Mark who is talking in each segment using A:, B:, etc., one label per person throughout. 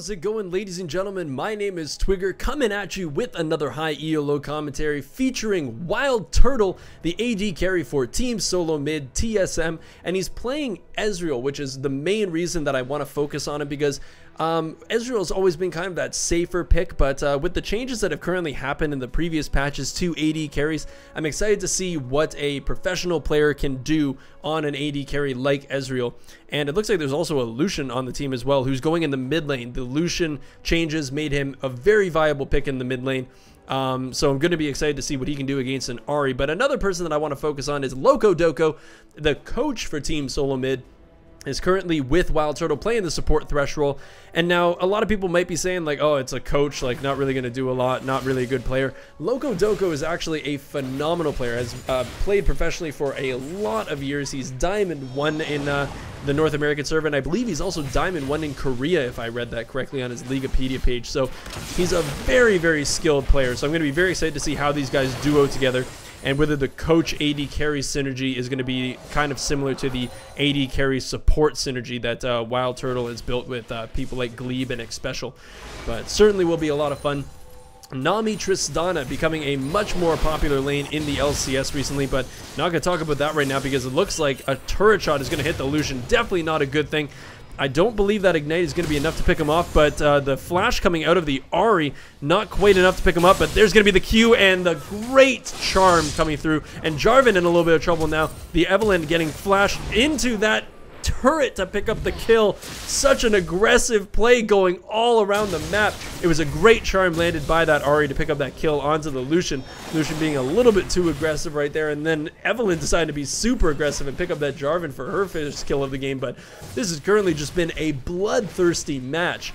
A: How's it going, ladies and gentlemen? My name is Twigger, coming at you with another high ELO commentary featuring Wildturtle, the AD carry for Team Solo Mid TSM, and he's playing Ezreal, which is the main reason that I want to focus on him, because Ezreal has always been kind of that safer pick, but with the changes that have currently happened in the previous patches to AD carries, I'm excited to see what a professional player can do on an AD carry like Ezreal. And it looks like there's also a Lucian on the team as well, who's going in the mid lane. The Lucian changes made him a very viable pick in the mid lane. So I'm going to be excited to see what he can do against an Ahri. But another person that I want to focus on is LocoDoco, the coach for Team Solo Mid. Is currently with Wildturtle playing the support Thresh role. And now a lot of people might be saying like, oh, it's a coach, like not really going to do a lot, not really a good player. LocoDoco is actually a phenomenal player, has played professionally for a lot of years. He's Diamond 1 in the North American server, and I believe he's also Diamond 1 in Korea, if I read that correctly on his Leaguepedia page. So he's a very, very skilled player. So I'm going to be very excited to see how these guys duo together, and whether the coach AD carry synergy is going to be kind of similar to the AD carry support synergy that Wildturtle has built with people like Glebe and Xpecial. But certainly will be a lot of fun. Nami Tristana becoming a much more popular lane in the LCS recently, but not going to talk about that right now because it looks like a turret shot is going to hit the Lucian. Definitely not a good thing. I don't believe that Ignite is going to be enough to pick him off, but the flash coming out of the Ahri, not quite enough to pick him up, but there's going to be the Q and the great charm coming through, and Jarvan in a little bit of trouble now. The Evelynn getting flashed into that turret to pick up the kill. Such an aggressive play going all around the map. It was a great charm landed by that Ahri to pick up that kill onto the Lucian. Lucian being a little bit too aggressive right there, and then Evelynn decided to be super aggressive and pick up that Jarvan for her first kill of the game. But this has currently just been a bloodthirsty match.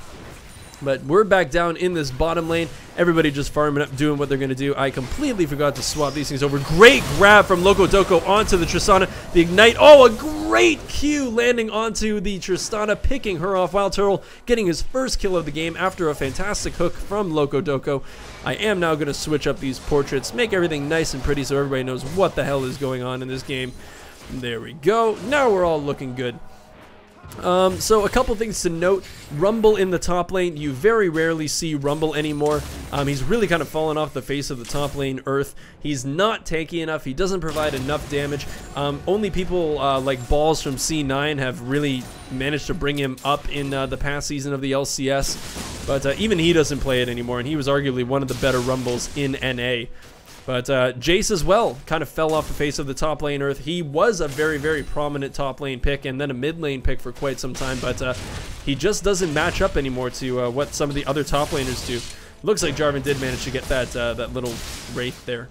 A: But we're back down in this bottom lane. Everybody just farming up, doing what they're going to do. I completely forgot to swap these things over. Great grab from LocoDoco onto the Tristana. The Ignite. Oh, a great Q landing onto the Tristana, picking her off. Wildturtle getting his first kill of the game after a fantastic hook from LocoDoco. I am now going to switch up these portraits, make everything nice and pretty so everybody knows what the hell is going on in this game. There we go. Now we're all looking good. So a couple things to note. Rumble in the top lane, you very rarely see Rumble anymore. He's really kind of fallen off the face of the top lane earth. He's not tanky enough, he doesn't provide enough damage. Only people like Balls from C9 have really managed to bring him up in the past season of the LCS, but even he doesn't play it anymore, and he was arguably one of the better Rumbles in NA. But Jace as well kind of fell off the face of the top lane earth. He was a very, very prominent top lane pick and then a mid lane pick for quite some time, but he just doesn't match up anymore to what some of the other top laners do. Looks like Jarvan did manage to get that that little Wraith there.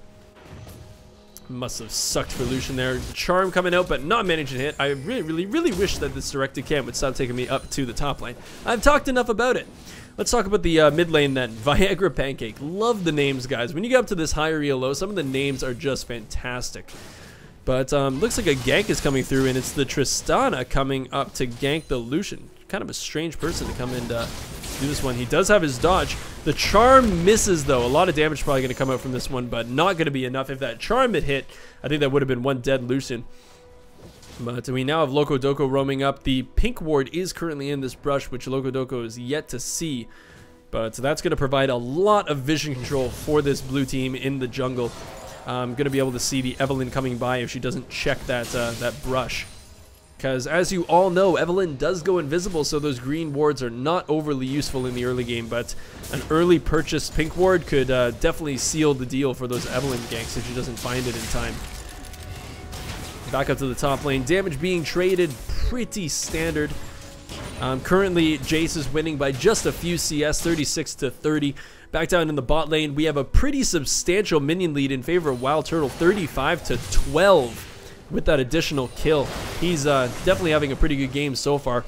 A: Must have sucked for Lucian there. Charm coming out, but not managing to hit. I really wish that this directed camp would stop taking me up to the top lane. I've talked enough about it. Let's talk about the mid lane then. Viagra Pancake. Love the names, guys. When you get up to this higher ELO, some of the names are just fantastic. But looks like a gank is coming through, and it's the Tristana coming up to gank the Lucian. Kind of a strange person to come and do this one. He does have his dodge. The charm misses, though. A lot of damage probably going to come out from this one, but not going to be enough. If that charm had hit, I think that would have been one dead Lucian. But we now have LocoDoco roaming up. The pink ward is currently in this brush, which LocoDoco is yet to see. But that's going to provide a lot of vision control for this blue team in the jungle. I'm going to be able to see the Evelynn coming by if she doesn't check that that brush. Because as you all know, Evelynn does go invisible, so those green wards are not overly useful in the early game. But an early purchased pink ward could definitely seal the deal for those Evelynn ganks if she doesn't find it in time. Back up to the top lane. Damage being traded pretty standard. Currently, Jace is winning by just a few CS, 36 to 30. Back down in the bot lane, we have a pretty substantial minion lead in favor of Wildturtle, 35 to 12 with that additional kill. He's definitely having a pretty good game so far.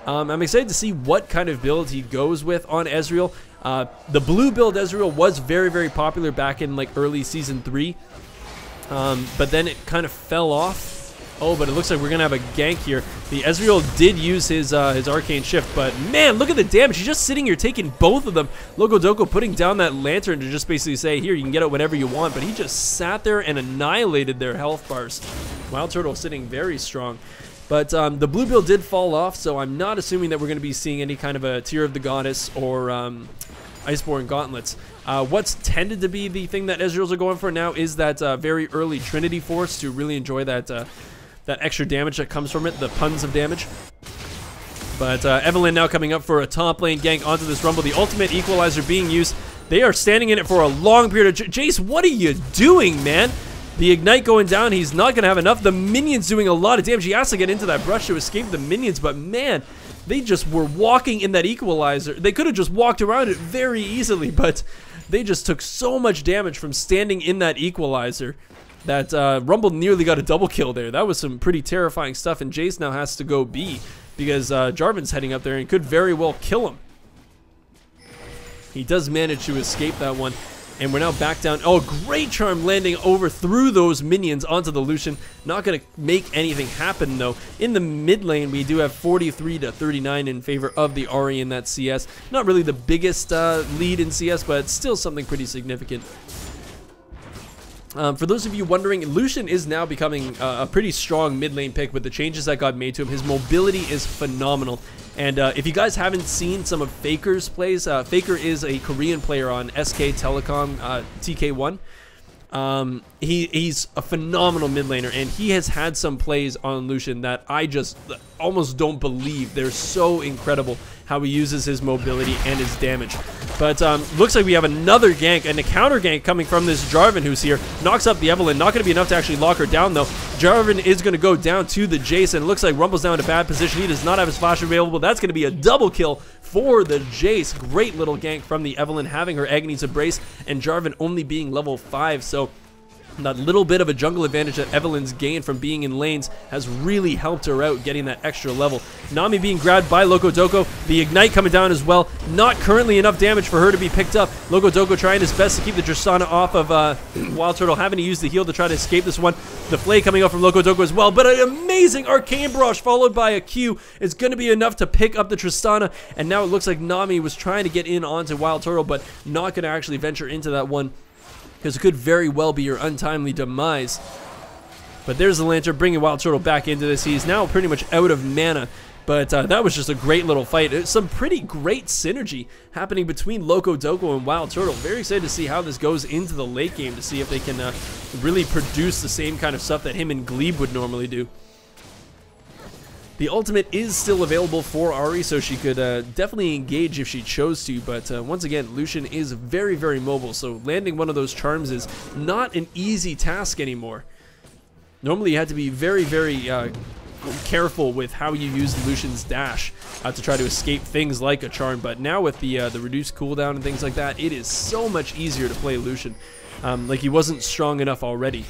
A: I'm excited to see what kind of build he goes with on Ezreal. The blue build Ezreal was very, very popular back in like early season 3. But then it kind of fell off. Oh, but it looks like we're gonna have a gank here. The Ezreal did use his arcane shift, but man, look at the damage. He's just sitting here taking both of them. LocoDoco putting down that lantern to just basically say, here, you can get it whatever you want, but he just sat there and annihilated their health bars. Wildturtle sitting very strong. But the blue build did fall off, so I'm not assuming that we're going to be seeing any kind of a Tear of the Goddess or Iceborne Gauntlets. What's tended to be the thing that Ezreals are going for now is that very early Trinity Force to really enjoy that that extra damage that comes from it, the puns of damage. But Evelyn now coming up for a top lane gank onto this Rumble. The ultimate equalizer being used. They are standing in it for a long period of... Jace, what are you doing, man? The Ignite going down. He's not going to have enough. The minions doing a lot of damage. He has to get into that brush to escape the minions. But, man, they just were walking in that equalizer. They could have just walked around it very easily. But they just took so much damage from standing in that equalizer that Rumble nearly got a double kill there. That was some pretty terrifying stuff. And Jace now has to go B because Jarvan's heading up there and could very well kill him. He does manage to escape that one. And we're now back down. Oh, great charm landing over through those minions onto the Lucian. Not going to make anything happen, though. In the mid lane, we do have 43 to 39 in favor of the Ahri in that CS. Not really the biggest lead in CS, but still something pretty significant. For those of you wondering, Lucian is now becoming a pretty strong mid lane pick with the changes that got made to him. His mobility is phenomenal. And if you guys haven't seen some of Faker's plays, Faker is a Korean player on SK Telecom TK1. He's a phenomenal mid laner, and he has had some plays on Lucian that I just almost don't believe. They're so incredible how he uses his mobility and his damage. But looks like we have another gank and a counter gank coming from this Jarvan who's here. Knocks up the Evelyn. Not going to be enough to actually lock her down, though. Jarvan is going to go down to the Jace, and it looks like Rumble's now in a bad position. He does not have his flash available. That's going to be a double kill for the Jace. Great little gank from the Evelyn, having her Agony's Embrace, and Jarvan only being level 5. So that little bit of a jungle advantage that Evelyn's gained from being in lanes has really helped her out, getting that extra level. Nami being grabbed by Loco-Doco. The Ignite coming down as well. Not currently enough damage for her to be picked up. Loco-Doco trying his best to keep the Tristana off of Wildturtle, having to use the heal to try to escape this one. The Flay coming up from Loco-Doco as well, but an amazing Arcane Barrage followed by a Q is going to be enough to pick up the Tristana, and now it looks like Nami was trying to get in onto Wildturtle, but not going to actually venture into that one, because it could very well be your untimely demise. But there's the Lantern bringing Wildturtle back into this. He's now pretty much out of mana. But that was just a great little fight. It's some pretty great synergy happening between Loco-Doco and Wildturtle. Very excited to see how this goes into the late game, to see if they can really produce the same kind of stuff that him and Glebe would normally do. The ultimate is still available for Ahri, so she could definitely engage if she chose to, but once again, Lucian is very, very mobile, so landing one of those charms is not an easy task anymore. Normally you had to be very, very careful with how you use Lucian's dash to try to escape things like a charm, but now with the reduced cooldown and things like that, it is so much easier to play Lucian, like he wasn't strong enough already.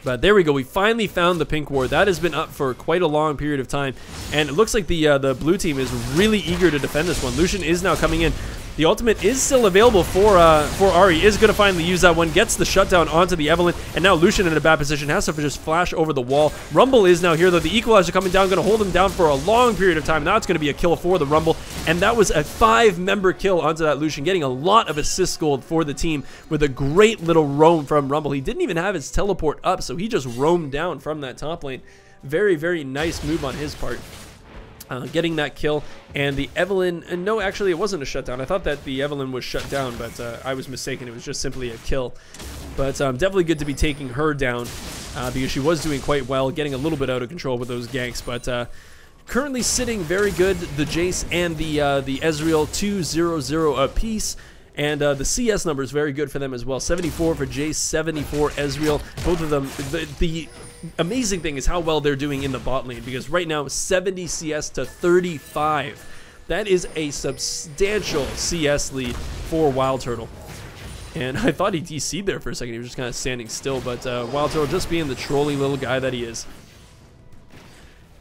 A: But there we go. We finally found the pink ward. That has been up for quite a long period of time, and it looks like the blue team is really eager to defend this one. Lucian is now coming in. The ultimate is still available for Ahri. Is going to finally use that one. Gets the shutdown onto the Evelyn, and now Lucian in a bad position. Has to just flash over the wall. Rumble is now here, though. The Equalizer coming down. Going to hold him down for a long period of time. Now it's going to be a kill for the Rumble, and that was a 5-member kill onto that Lucian, getting a lot of assist gold for the team with a great little roam from Rumble. He didn't even have his teleport up, so he just roamed down from that top lane. Very, very nice move on his part. Getting that kill, and the Evelyn, and no, actually it wasn't a shutdown. I thought that the Evelyn was shut down, but I was mistaken. It was just simply a kill. But definitely good to be taking her down because she was doing quite well, getting a little bit out of control with those ganks. But currently sitting very good, the Jace and the Ezreal 2-0-0 apiece. And the CS number is very good for them as well. 74 for Jace, 74 Ezreal. Both of them, the amazing thing is how well they're doing in the bot lane, because right now 70 CS to 35. That is a substantial CS lead for Wildturtle. And I thought he DC'd there for a second. He was just kind of standing still, but Wildturtle just being the trolly little guy that he is.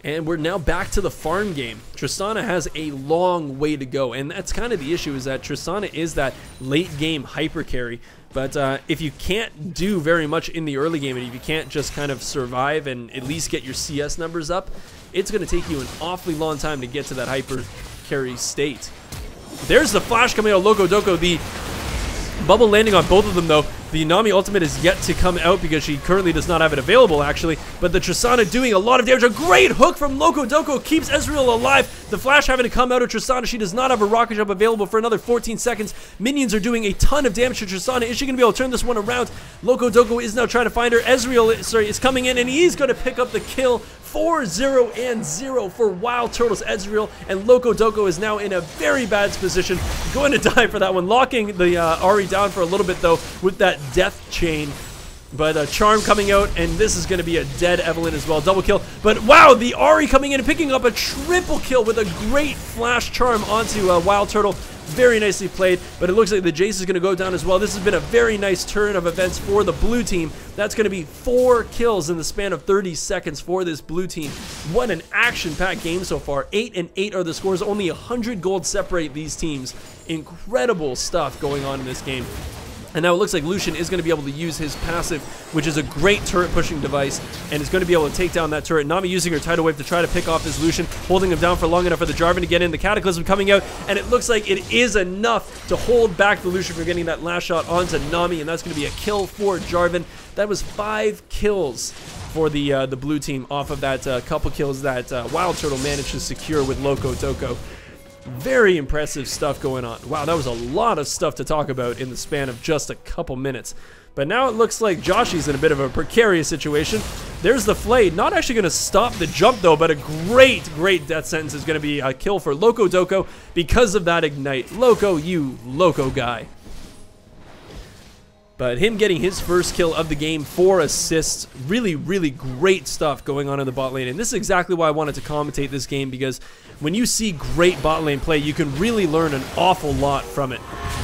A: And we're now back to the farm game. Tristana has a long way to go, and that's kind of the issue, is that Tristana is that late game hyper carry. But if you can't do very much in the early game, and if you can't just kind of survive and at least get your CS numbers up, it's going to take you an awfully long time to get to that hyper carry state. There's the flash coming out of Loco-Doco. The bubble landing on both of them, though. The Nami ultimate is yet to come out because she currently does not have it available, actually. But the Tristana doing a lot of damage. A great hook from Loco keeps Ezreal alive. The flash having to come out of Tristana. She does not have a rocket jump available for another 14 seconds. Minions are doing a ton of damage to Tristana. Is she going to be able to turn this one around? Loco is now trying to find her. Ezreal, is coming in, and he's going to pick up the kill. 4-0-0 for Wildturtle's Ezreal, and Loco is now in a very bad position, going to die for that one, locking the Ahri down for a little bit though with that death chain. But Charm coming out, and this is going to be a dead Evelynn as well. Double kill. But wow, the Ahri coming in and picking up a triple kill with a great flash charm onto Wildturtle. Very nicely played, but it looks like the Jace is going to go down as well. This has been a very nice turn of events for the blue team. That's going to be 4 kills in the span of 30 seconds for this blue team. What an action-packed game so far. 8-8 are the scores. Only 100 gold separate these teams. Incredible stuff going on in this game. And now it looks like Lucian is going to be able to use his passive, which is a great turret pushing device, and is going to be able to take down that turret. Nami using her tidal wave to try to pick off this Lucian, holding him down for long enough for the Jarvan to get in. The Cataclysm coming out, and it looks like it is enough to hold back the Lucian from getting that last shot onto Nami, and that's going to be a kill for Jarvan. That was 5 kills for the blue team off of that couple kills that Wildturtle managed to secure with Loco. Very impressive stuff going on. Wow, that was a lot of stuff to talk about in the span of just a couple minutes. But now it looks like Joshy's in a bit of a precarious situation. There's the Flayed. Not actually going to stop the jump, though, but a great death sentence is going to be a kill for Loco because of that Ignite. Loco, you Loco guy. But him getting his first kill of the game, 4 assists, really great stuff going on in the bot lane. And this is exactly why I wanted to commentate this game, because when you see great bot lane play, you can really learn an awful lot from it.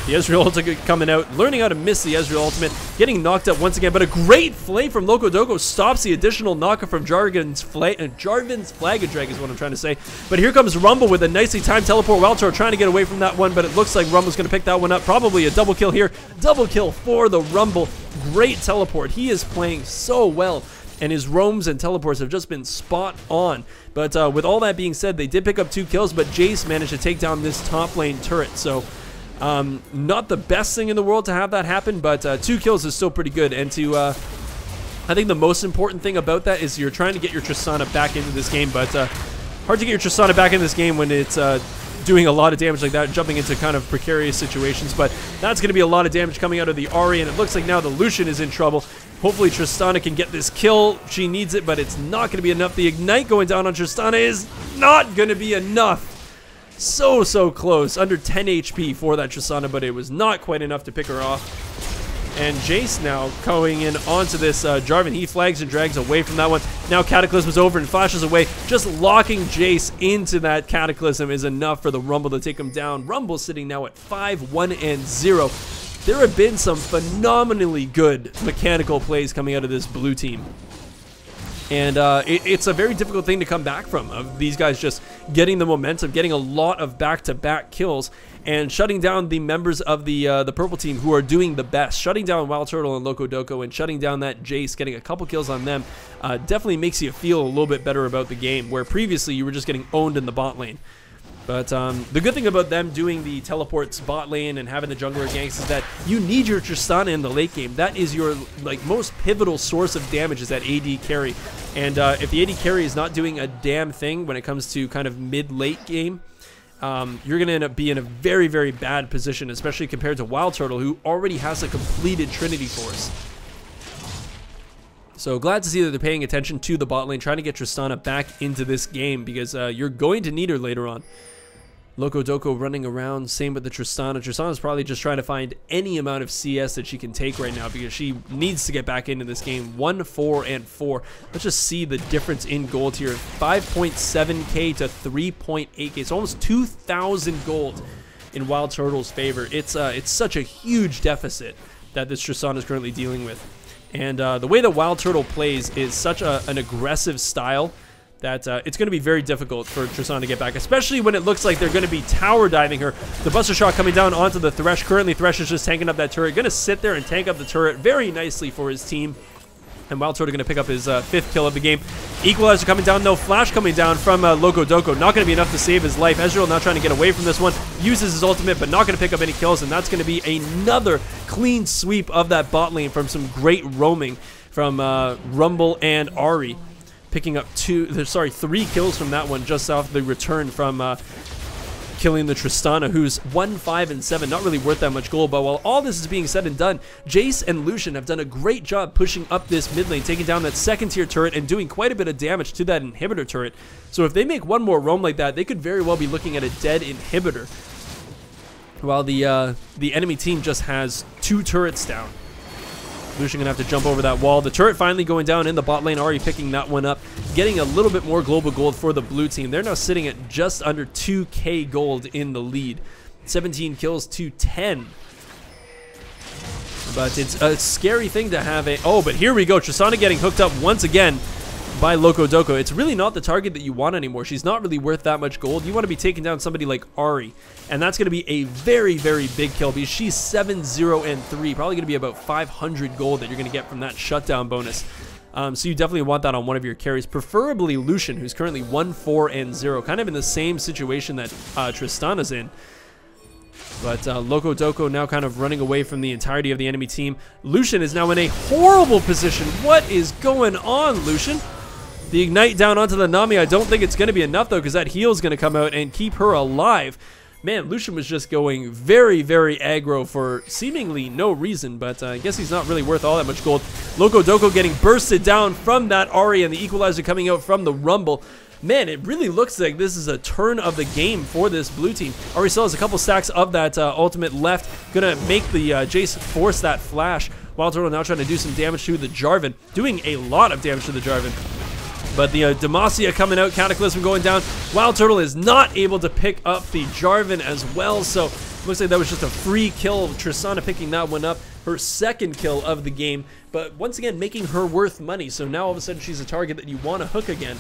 A: The Ezreal ultimate coming out, learning how to miss the Ezreal ultimate, getting knocked up once again, but a great flay from Loco stops the additional knockup from Jarvan's Flag of Drag is what I'm trying to say. But here comes Rumble with a nicely timed teleport. Wildturtle trying to get away from that one, but it looks like Rumble's going to pick that one up. Probably a double kill here. Double kill for the Rumble. Great teleport. He is playing so well, and his roams and teleports have just been spot on. But with all that being said, they did pick up 2 kills, but Jace managed to take down this top lane turret. So not the best thing in the world to have that happen, but 2 kills is still pretty good. And to I think the most important thing about that is you're trying to get your Tristana back into this game, but hard to get your Tristana back in this game when it's doing a lot of damage like that, jumping into kind of precarious situations. But that's going to be a lot of damage coming out of the Ahri, and it looks like now the Lucian is in trouble. Hopefully Tristana can get this kill. She needs it, but it's not going to be enough. The Ignite going down on Tristana is not going to be enough. So close. Under 10 HP for that Tristana, but it was not quite enough to pick her off. And Jace now going in onto this Jarvan. He flags and drags away from that one. Now Cataclysm is over and flashes away. Just locking Jace into that Cataclysm is enough for the Rumble to take him down. Rumble sitting now at 5-1-0. There have been some phenomenally good mechanical plays coming out of this blue team. And it's a very difficult thing to come back from, of these guys just getting the momentum, getting a lot of back-to-back kills, and shutting down the members of the purple team who are doing the best. Shutting down Wildturtle and Loco and shutting down that Jace, getting a couple kills on them, definitely makes you feel a little bit better about the game, where previously you were just getting owned in the bot lane. But the good thing about them doing the teleports bot lane and having the jungler ganks is that you need your Tristana in the late game. That is your most pivotal source of damage, is that AD carry. And if the AD carry is not doing a damn thing when it comes to kind of mid-late game, you're going to end up being in a very bad position, especially compared to Wildturtle, who already has a completed Trinity Force. So glad to see that they're paying attention to the bot lane, trying to get Tristana back into this game, because you're going to need her later on. Loco running around, same with the Tristana. Tristana's probably just trying to find any amount of CS that she can take right now, because she needs to get back into this game. 1-4-4. Let's just see the difference in gold here. 5.7k to 3.8k. It's almost 2,000 gold in Wildturtle's favor. It's such a huge deficit that this Tristana is currently dealing with. And the way that Wildturtle plays is such an aggressive style that it's going to be very difficult for Tristana to get back, especially when it looks like they're going to be tower diving her. The Buster Shot coming down onto the Thresh. Currently, Thresh is just tanking up that turret. Going to sit there and tank up the turret very nicely for his team. And Wildturtle going to pick up his 5th kill of the game. Equalizer coming down, no flash coming down from Loco. Not going to be enough to save his life. Ezreal now trying to get away from this one. Uses his ultimate, but not going to pick up any kills. And that's going to be another clean sweep of that bot lane from some great roaming from Rumble and Ahri. Picking up 3 kills from that one just off the return from killing the Tristana, who's 1-5-7, not really worth that much gold. But while all this is being said and done, Jace and Lucian have done a great job pushing up this mid lane, taking down that 2nd-tier turret and doing quite a bit of damage to that inhibitor turret. So if they make one more roam like that, they could very well be looking at a dead inhibitor, while the enemy team just has 2 turrets down. Lucian gonna have to jump over that wall. The turret finally going down in the bot lane, already picking that one up, getting a little bit more global gold for the blue team. They're now sitting at just under 2k gold in the lead. 17 kills to 10. But it's a scary thing to have a... Oh, but here we go. Tristana getting hooked up once again by Loco. It's really not the target that you want anymore. She's not really worth that much gold. You want to be taking down somebody like Ahri, and that's going to be a very, very big kill because she's 7-0-3, probably going to be about 500 gold that you're going to get from that shutdown bonus. So you definitely want that on one of your carries, preferably Lucian, who's currently 1-4-0, kind of in the same situation that Tristana's in. But Loco now kind of running away from the entirety of the enemy team. Lucian is now in a horrible position. What is going on, Lucian? The ignite down onto the Nami. I don't think it's going to be enough, though, because that heal is going to come out and keep her alive. Man, Lucian was just going very, very aggro for seemingly no reason, but I guess he's not really worth all that much gold. Loco getting bursted down from that Ahri, and the equalizer coming out from the Rumble. Man, it really looks like this is a turn of the game for this blue team. Ahri still has a couple stacks of that ultimate left. Gonna make the Jace force that flash. Wildturtle now trying to do some damage to the Jarvan. Doing a lot of damage to the Jarvan. But the Demacia coming out, Cataclysm going down. Wildturtle is not able to pick up the Jarvan as well, so looks like that was just a free kill. Tristana picking that one up, her 2nd kill of the game, but once again making her worth money. So now all of a sudden she's a target that you want to hook again.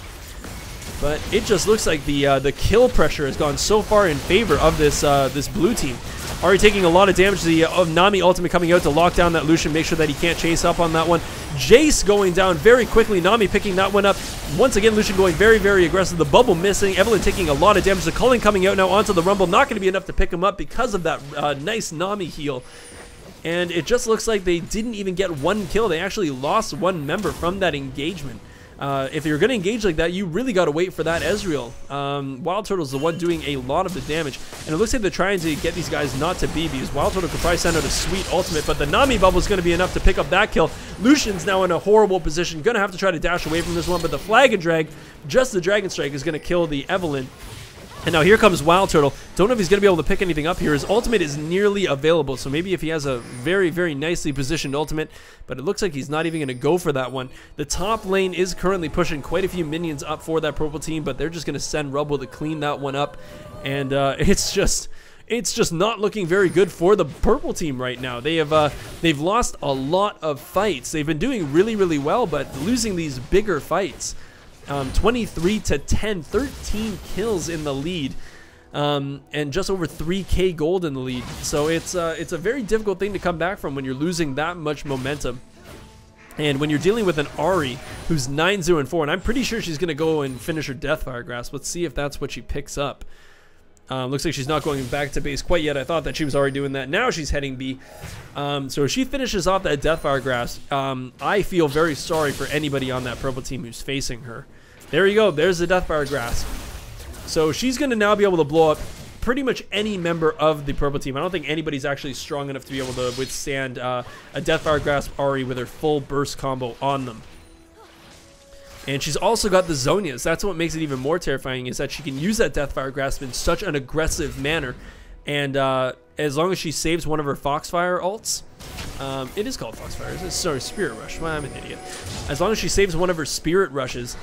A: But it just looks like the kill pressure has gone so far in favor of this this blue team. Ahri taking a lot of damage. The Nami ultimate coming out to lock down that Lucian, make sure that he can't chase up on that one. Jace going down very quickly. Nami picking that one up. Once again, Lucian going very, very aggressive. The bubble missing. Evelynn taking a lot of damage. The culling coming out now onto the Rumble. Not going to be enough to pick him up because of that nice Nami heal. And it just looks like they didn't even get 1 kill. They actually lost 1 member from that engagement. If you're going to engage like that, you really got to wait for that Ezreal. Wildturtle's the one doing a lot of the damage, and it looks like they're trying to get these guys not to be, because Wildturtle could probably send out a sweet ultimate, but the Nami bubble is going to be enough to pick up that kill. Lucian's now in a horrible position, going to have to try to dash away from this one, but the flag and drag, just the Dragon Strike, is going to kill the Evelynn. And now here comes Wildturtle. Don't know if he's going to be able to pick anything up here. His ultimate is nearly available, so maybe if he has a very, very nicely positioned ultimate, but it looks like he's not even going to go for that one. The top lane is currently pushing quite a few minions up for that purple team, but they're just going to send Rumble to clean that one up, and it's just not looking very good for the purple team right now. They've lost a lot of fights. They've been doing really, really well, but losing these bigger fights. 23-10, 13 kills in the lead, and just over 3k gold in the lead. So it's a very difficult thing to come back from when you're losing that much momentum. And when you're dealing with an Ahri who's 9-0-4, and I'm pretty sure she's going to go and finish her Deathfire Grasp. Let's see if that's what she picks up. Looks like she's not going back to base quite yet. I thought that she was already doing that. Now she's heading B. So if she finishes off that Deathfire Grasp, I feel very sorry for anybody on that purple team who's facing her. There you go. There's the Deathfire Grasp. So she's going to now be able to blow up pretty much any member of the purple team. I don't think anybody's actually strong enough to be able to withstand a Deathfire Grasp Ahri with her full burst combo on them. And she's also got the Zhonya's. That's what makes it even more terrifying, is that she can use that Deathfire Grasp in such an aggressive manner. And as long as she saves one of her Foxfire ults, it is called Foxfire. Sorry, Spirit Rush. Well, I'm an idiot. As long as she saves one of her Spirit Rushes,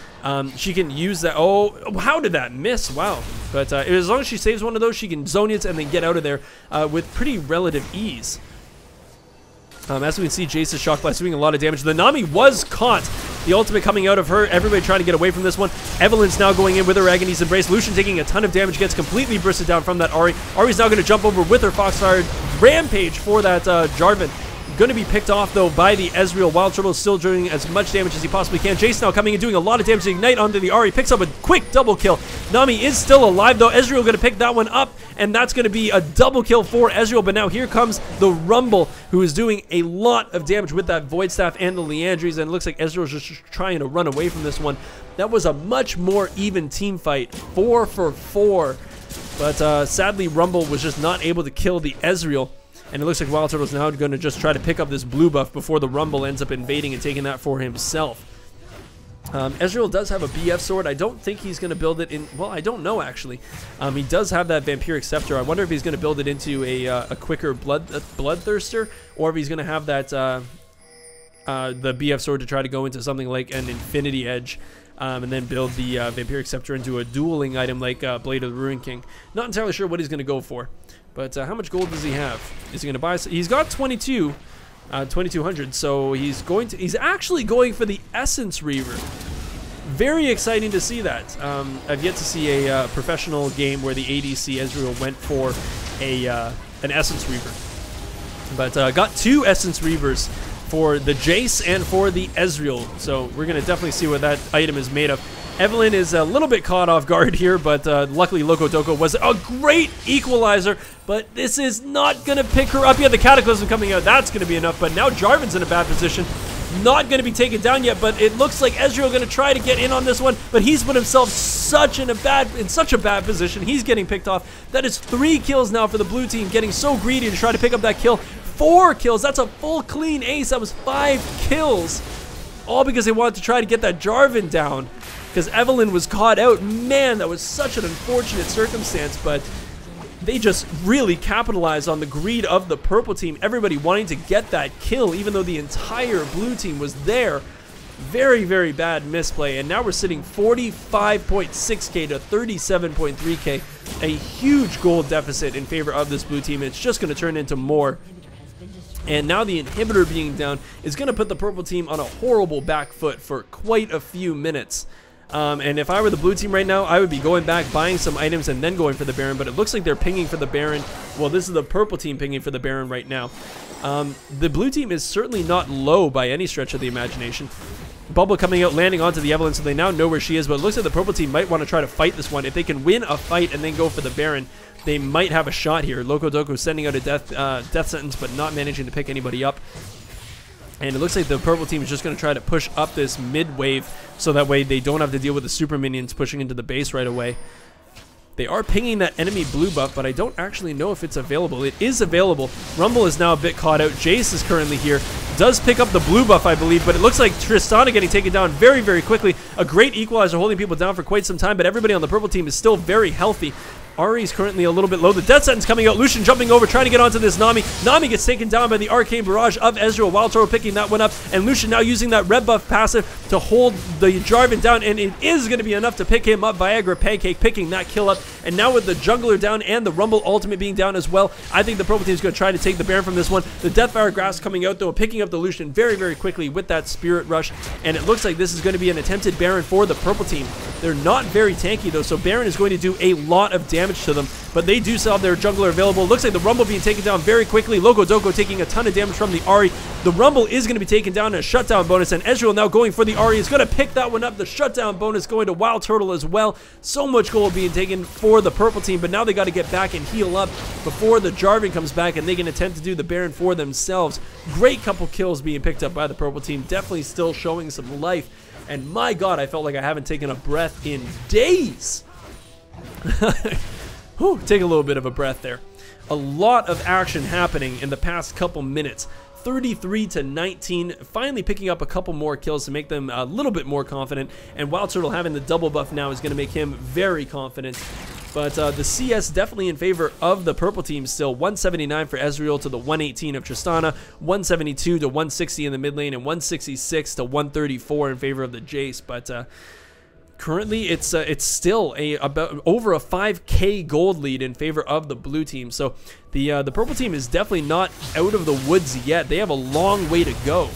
A: she can use that. Oh, how did that miss? Wow. But as long as she saves one of those, she can zone it and then get out of there with pretty relative ease. As we can see, Jace is Shock Blast doing a lot of damage. The Nami was caught. The ultimate coming out of her. Everybody trying to get away from this one. Evelynn's now going in with her Agony's Embrace. Lucian taking a ton of damage, gets completely bursted down from that Ahri. Ahri's now going to jump over with her Foxfire Rampage for that Jarvan. Going to be picked off, though, by the Ezreal. Wildturtle is still doing as much damage as he possibly can. Jace now coming and doing a lot of damage to Ignite onto the Ahri. Picks up a quick double kill. Nami is still alive, though. Ezreal going to pick that one up, and that's going to be a double kill for Ezreal. But now here comes the Rumble, who is doing a lot of damage with that Void Staff and the Liandry's, and it looks like Ezreal's just trying to run away from this one. That was a much more even team fight, 4 for 4. But sadly, Rumble was just not able to kill the Ezreal. And it looks like Wildturtle is now going to just try to pick up this blue buff before the Rumble ends up invading and taking that for himself. Ezreal does have a BF sword. I don't think he's going to build it in... Well, I don't know, actually. He does have that Vampiric Scepter. I wonder if he's going to build it into a quicker Bloodthirster, or if he's going to have that the BF sword to try to go into something like an Infinity Edge. And then build the Vampiric Scepter into a dueling item like Blade of the Ruin King. Not entirely sure what he's going to go for. But how much gold does he have? Is he going to buy? He's got 2,200. So he's actually going for the Essence Reaver. Very exciting to see that. I've yet to see a professional game where the ADC Ezreal went for an Essence Reaver. But got 2 Essence Reavers for the Jace and for the Ezreal. So we're going to definitely see what that item is made of. Evelyn is a little bit caught off guard here, but luckily Loco was a great equalizer, but this is not going to pick her up yet. The Cataclysm coming out, that's going to be enough, but now Jarvan's in a bad position. Not going to be taken down yet, but it looks like Ezreal going to try to get in on this one, but he's put himself in such a bad position. He's getting picked off. That is 3 kills now for the blue team, getting so greedy to try to pick up that kill. 4 kills, that's a full clean ace. That was 5 kills, all because they wanted to try to get that Jarvan down. Because Evelyn was caught out. Man, that was such an unfortunate circumstance, but they just really capitalized on the greed of the purple team. Everybody wanting to get that kill, even though the entire blue team was there. Very, very bad misplay, and now we're sitting 45.6k to 37.3k. A huge gold deficit in favor of this blue team. It's just going to turn into more. And now the inhibitor being down is going to put the purple team on a horrible back foot for quite a few minutes. And if I were the blue team right now, I would be going back, buying some items, and then going for the Baron. But it looks like they're pinging for the Baron. Well, this is the purple team pinging for the Baron right now. The blue team is certainly not low by any stretch of the imagination. Bubble coming out, landing onto the Evelyn, so they now know where she is. But it looks like the purple team might want to try to fight this one. If they can win a fight and then go for the Baron, they might have a shot here. Loco sending out a death sentence, but not managing to pick anybody up. And it looks like the purple team is just going to try to push up this mid wave, so that way they don't have to deal with the super minions pushing into the base right away. They are pinging that enemy blue buff, but I don't actually know if it's available. It is available. Rumble is now a bit caught out. Jace is currently here. Does pick up the blue buff, I believe, but it looks like Tristana getting taken down very, very quickly. A great equalizer holding people down for quite some time, but everybody on the purple team is still very healthy. Ahri's currently a little bit low. The death sentence coming out. Lucian jumping over, trying to get onto this Nami. Nami gets taken down by the Arcane Barrage of Ezreal. Wildturtle picking that one up, and Lucian now using that red buff passive to hold the Jarvan down, and it is going to be enough to pick him up. Viagra Pancake picking that kill up, and now with the jungler down and the Rumble ultimate being down as well, I think the purple team is going to try to take the Baron from this one. The Deathfire Grass coming out, though, picking up the Lucian very, very quickly with that Spirit Rush, and it looks like this is going to be an attempted Baron for the purple team. They're not very tanky, though, so Baron is going to do a lot of damage to them, but they do still have their jungler available. Looks like the Rumble being taken down very quickly. Loco taking a ton of damage from the Ahri. The Rumble is going to be taken down in a shutdown bonus, and Ezreal now going for the Ahri is going to pick that one up. The shutdown bonus going to Wildturtle as well. So much gold being taken for the purple team, but now they got to get back and heal up before the Jarvan comes back and they can attempt to do the Baron for themselves. Great couple kills being picked up by the purple team. Definitely still showing some life, and my god, I felt like I haven't taken a breath in days. Whew, take a little bit of a breath there. A lot of action happening in the past couple minutes. 33 to 19, finally picking up a couple more kills to make them a little bit more confident, and Wildturtle having the double buff now is going to make him very confident. But the CS definitely in favor of the purple team still. 179 for Ezreal to the 118 of Tristana, 172 to 160 in the mid lane, and 166 to 134 in favor of the Jace. But currently, it's still about over a 5k gold lead in favor of the blue team. So the purple team is definitely not out of the woods yet. They have a long way to go,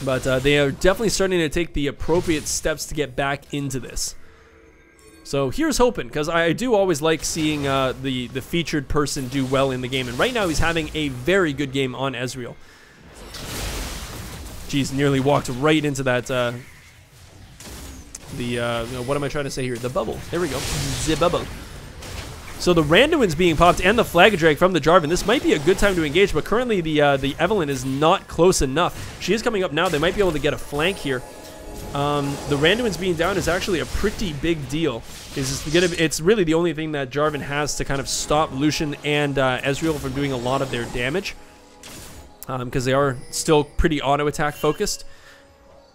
A: but they are definitely starting to take the appropriate steps to get back into this. So here's hoping, because I do always like seeing the featured person do well in the game. And right now he's having a very good game on Ezreal. Jeez, nearly walked right into that, what am I trying to say here? The bubble. There we go. The bubble. So the Randuin's being popped and the Flag Drag from the Jarvan. This might be a good time to engage, but currently the Evelynn is not close enough. She is coming up now. They might be able to get a flank here. The Randuin's being down is actually a pretty big deal. It's really the only thing that Jarvan has to kind of stop Lucian and Ezreal from doing a lot of their damage, because they are still pretty auto attack focused.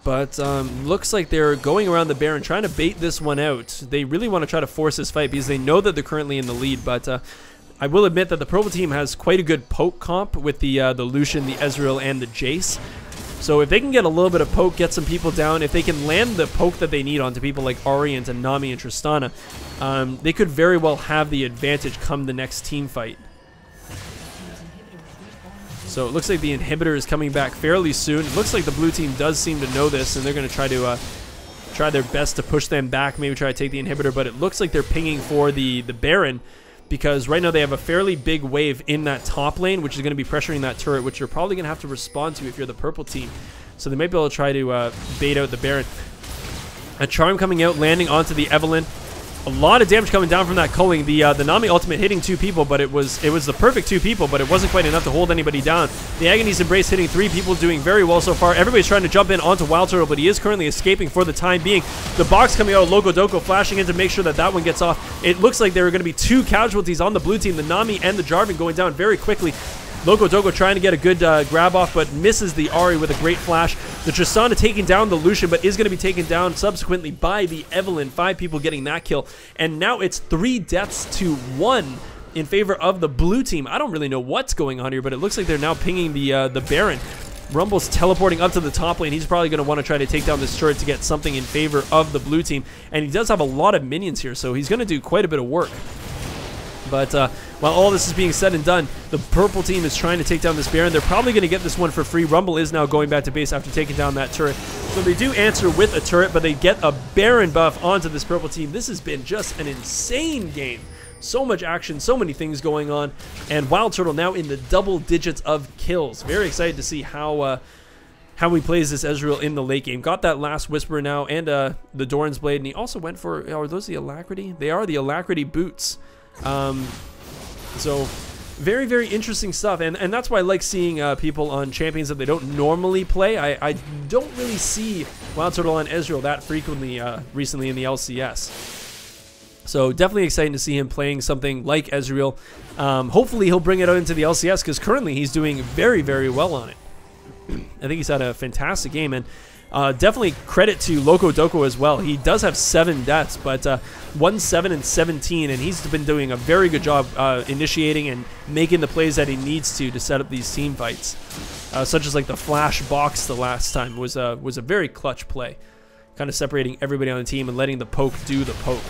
A: But looks like they're going around the Baron trying to bait this one out. They really want to try to force this fight because they know that they're currently in the lead. But I will admit that the purple team has quite a good poke comp with the Lucian, the Ezreal, and the Jace. So if they can get a little bit of poke, get some people down, if they can land the poke that they need onto people like Ahri and Nami and Tristana, they could very well have the advantage come the next team fight. So it looks like the inhibitor is coming back fairly soon. It looks like the blue team does seem to know this, and they're going to try their best to push them back, maybe try to take the inhibitor, but it looks like they're pinging for the Baron, because right now they have a fairly big wave in that top lane, which is going to be pressuring that turret, which you're probably going to have to respond to if you're the purple team. So they might be able to try to bait out the Baron. A charm coming out, landing onto the Evelynn. A lot of damage coming down from that culling. The Nami ultimate hitting 2 people, but it was the perfect 2 people, but it wasn't quite enough to hold anybody down. The Agony's Embrace hitting 3 people, doing very well so far. Everybody's trying to jump in onto Wildturtle, but he is currently escaping for the time being. The box coming out, Loco Doco flashing in to make sure that that one gets off. It looks like there are going to be 2 casualties on the blue team, the Nami and the Jarvan going down very quickly. Loco Doco trying to get a good grab off, but misses the Ahri with a great flash. The Tristana taking down the Lucian, but is going to be taken down subsequently by the Evelynn. 5 people getting that kill. And now it's 3 deaths to 1 in favor of the blue team. I don't really know what's going on here, but it looks like they're now pinging the Baron. Rumble's teleporting up to the top lane. He's probably going to want to try to take down this turret to get something in favor of the blue team. And he does have a lot of minions here, so he's going to do quite a bit of work. But while all this is being said and done, the purple team is trying to take down this Baron. They're probably going to get this one for free. Rumble is now going back to base after taking down that turret. So they do answer with a turret, but they get a Baron buff onto this purple team. This has been just an insane game. So much action, so many things going on. And Wildturtle now in the double digits of kills. Very excited to see how he plays this Ezreal in the late game. Got that last Whisper now and the Doran's Blade. And he also went for, are those the Alacrity? They are the Alacrity boots. So very, very interesting stuff, and that's why I like seeing people on champions that they don't normally play. I don't really see Wildturtle on Ezreal that frequently recently in the LCS. So definitely exciting to see him playing something like Ezreal. Hopefully he'll bring it out into the LCS, because currently he's doing very, very well on it. I think he's had a fantastic game, and definitely credit to Loco Doco as well. He does have 7 deaths, but 1, 7, and 17, and he's been doing a very good job initiating and making the plays that he needs to set up these team fights, such as like the flash box the last time was a very clutch play, kind of separating everybody on the team and letting the poke do the poke.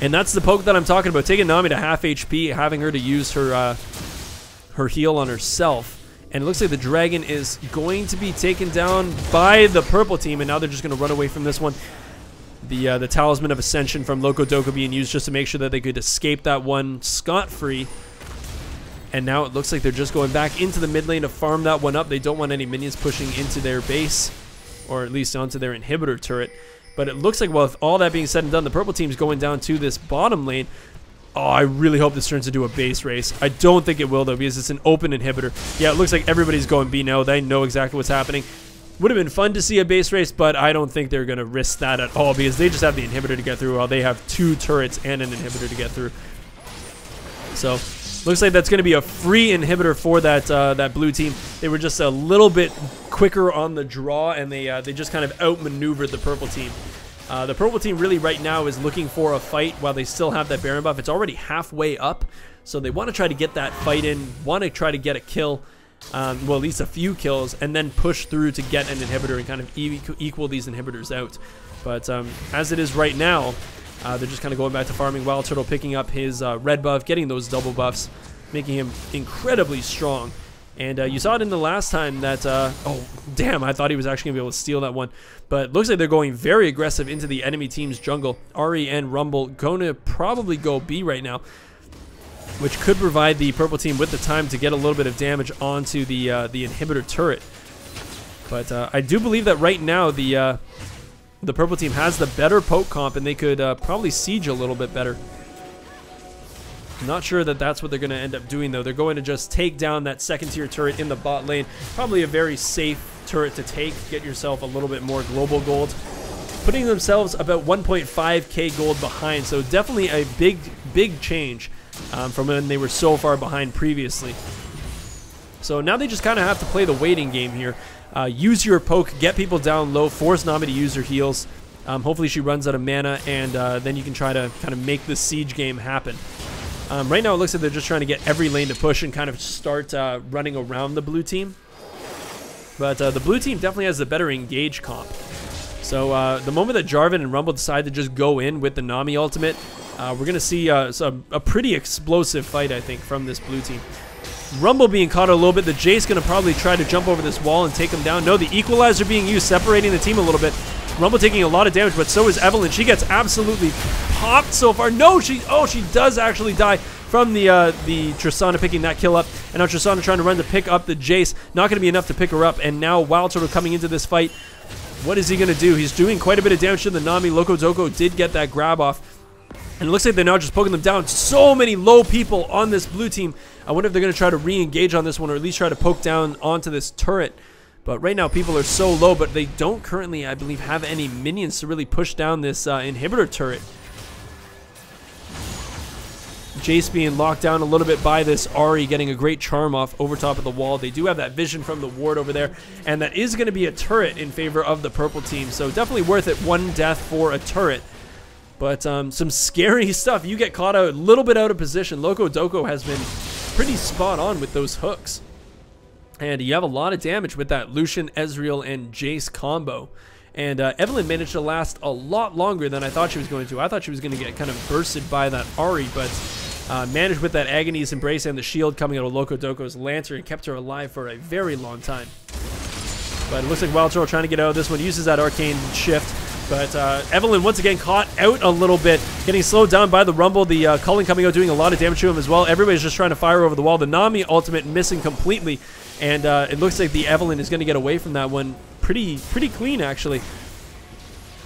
A: And that's the poke that I'm talking about, taking Nami to half HP, having her to use her heal on herself. And it looks like the dragon is going to be taken down by the purple team, and now they're just going to run away from this one. The Talisman of Ascension from Loco Doco being used just to make sure that they could escape that one scot-free. And now it looks like they're just going back into the mid lane to farm that one up. They don't want any minions pushing into their base, or at least onto their inhibitor turret. But it looks like, well, with all that being said and done, the purple team's going down to this bottom lane. Oh, I really hope this turns into a base race. I don't think it will, though, because it's an open inhibitor. Yeah, it looks like everybody's going B now. They know exactly what's happening. Would have been fun to see a base race, but I don't think they're going to risk that at all, because they just have the inhibitor to get through, while they have 2 turrets and an inhibitor to get through. So, looks like that's going to be a free inhibitor for that blue team. They were just a little bit quicker on the draw, and they just kind of outmaneuvered the purple team. The purple team really right now is looking for a fight while they still have that Baron buff. It's already halfway up, so they want to try to get that fight in, want to try to get a kill, well, at least a few kills, and then push through to get an inhibitor and kind of equal these inhibitors out. But as it is right now, they're just kind of going back to farming. Wildturtle picking up his red buff, getting those double buffs, making him incredibly strong. And you saw it in the last time that, oh, damn, I thought he was actually going to be able to steal that one. But it looks like they're going very aggressive into the enemy team's jungle. Ahri and Rumble going to probably go B right now, which could provide the purple team with the time to get a little bit of damage onto the inhibitor turret. But I do believe that right now the purple team has the better poke comp, and they could probably siege a little bit better. I'm not sure that that's what they're going to end up doing, though. They're going to just take down that second-tier turret in the bot lane. Probably a very safe turret to take. Get yourself a little bit more global gold. Putting themselves about 1.5k gold behind, so definitely a big change from when they were so far behind previously. So now they just kind of have to play the waiting game here. Use your poke, get people down low, force Nami to use her heals. Hopefully she runs out of mana, and then you can try to kind of make the siege game happen. Right now it looks like they're just trying to get every lane to push and kind of start running around the blue team. But the blue team definitely has the better engage comp. So the moment that Jarvan and Rumble decide to just go in with the Nami ultimate, we're going to see a pretty explosive fight, I think, from this blue team. Rumble being caught a little bit. The Jace going to probably try to jump over this wall and take him down. No, the equalizer being used, separating the team a little bit. Rumble taking a lot of damage, but so is Evelyn. She gets absolutely popped so far. No, she does actually die from the Tristana picking that kill up. And now Tristana trying to run to pick up the Jace. Not going to be enough to pick her up. And now Wildturtle coming into this fight. What is he going to do? He's doing quite a bit of damage to the Nami. Loco Doco did get that grab off. And it looks like they're now just poking them down. So many low people on this blue team. I wonder if they're going to try to re-engage on this one, or at least try to poke down onto this turret. But right now people are so low, but they don't currently, I believe, have any minions to really push down this inhibitor turret. Jace being locked down a little bit by this Ahri, getting a great charm off over top of the wall. They do have that vision from the ward over there, and that is going to be a turret in favor of the purple team. So definitely worth it, one death for a turret. But some scary stuff. You get caught out a little bit out of position. Loco Doco has been pretty spot on with those hooks. And you have a lot of damage with that Lucian, Ezreal, and Jace combo. And Evelyn managed to last a lot longer than I thought she was going to. I thought she was going to get kind of bursted by that Ahri, but managed with that Agony's Embrace and the shield coming out of Loco Doco's Lantern and kept her alive for a very long time. But it looks like Wildturtle trying to get out of this one. Uses that Arcane Shift. But Evelyn once again caught out a little bit, getting slowed down by the Rumble. The Cullen coming out doing a lot of damage to him as well. Everybody's just trying to fire over the wall. The Nami ultimate missing completely. And it looks like the Evelyn is going to get away from that one pretty clean, actually.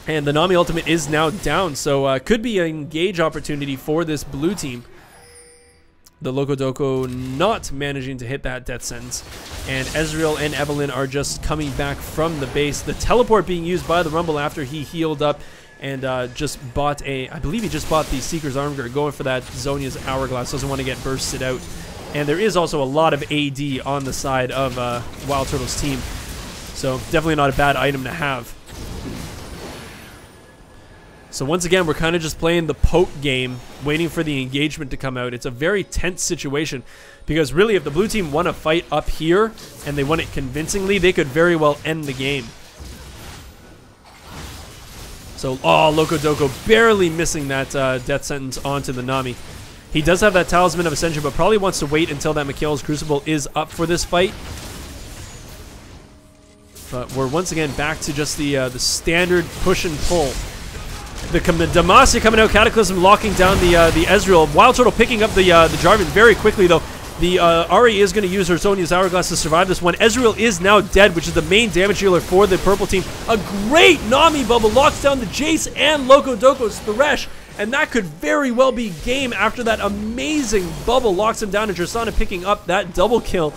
A: And the Nami ultimate is now down, so could be an engage opportunity for this blue team. The Loco Doco not managing to hit that death sentence. And Ezreal and Evelyn are just coming back from the base. The teleport being used by the Rumble after he healed up and just bought I believe he just bought the Seeker's Armor, going for that Zhonya's Hourglass. Doesn't want to get bursted out. And there is also a lot of AD on the side of Wildturtle's team. So definitely not a bad item to have. So once again, we're kind of just playing the poke game, waiting for the engagement to come out. It's a very tense situation because really if the blue team won a fight up here and they won it convincingly, they could very well end the game. So, oh, Loco Doco barely missing that death sentence onto the Nami. He does have that Talisman of Ascension, but probably wants to wait until that Mikhail's Crucible is up for this fight. But we're once again back to just the standard push and pull. The Demacia coming out, Cataclysm locking down the Ezreal. Wildturtle picking up the Jarvan very quickly, though. The Ahri is going to use her Zhonya's Hourglass to survive this one. Ezreal is now dead, which is the main damage dealer for the purple team. A great Nami bubble locks down the Jace and Loco Doco's Thresh, and that could very well be game after that amazing bubble locks him down, and Tristana picking up that double kill.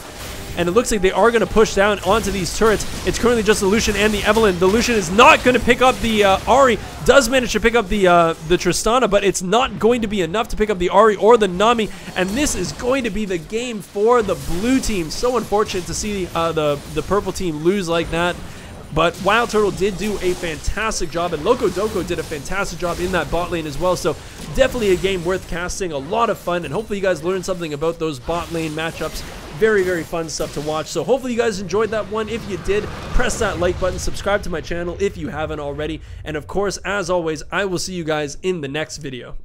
A: And it looks like they are going to push down onto these turrets. It's currently just the Lucian and the Evelyn. The Lucian is not going to pick up the Ahri. Does manage to pick up the Tristana, but it's not going to be enough to pick up the Ahri or the Nami. And this is going to be the game for the blue team. So unfortunate to see the purple team lose like that. But Wildturtle did do a fantastic job, and Loco Doco did a fantastic job in that bot lane as well. So definitely a game worth casting, a lot of fun, and hopefully you guys learned something about those bot lane matchups. Very, very fun stuff to watch. So hopefully you guys enjoyed that one. If you did, press that like button, subscribe to my channel if you haven't already, and of course, as always, I will see you guys in the next video.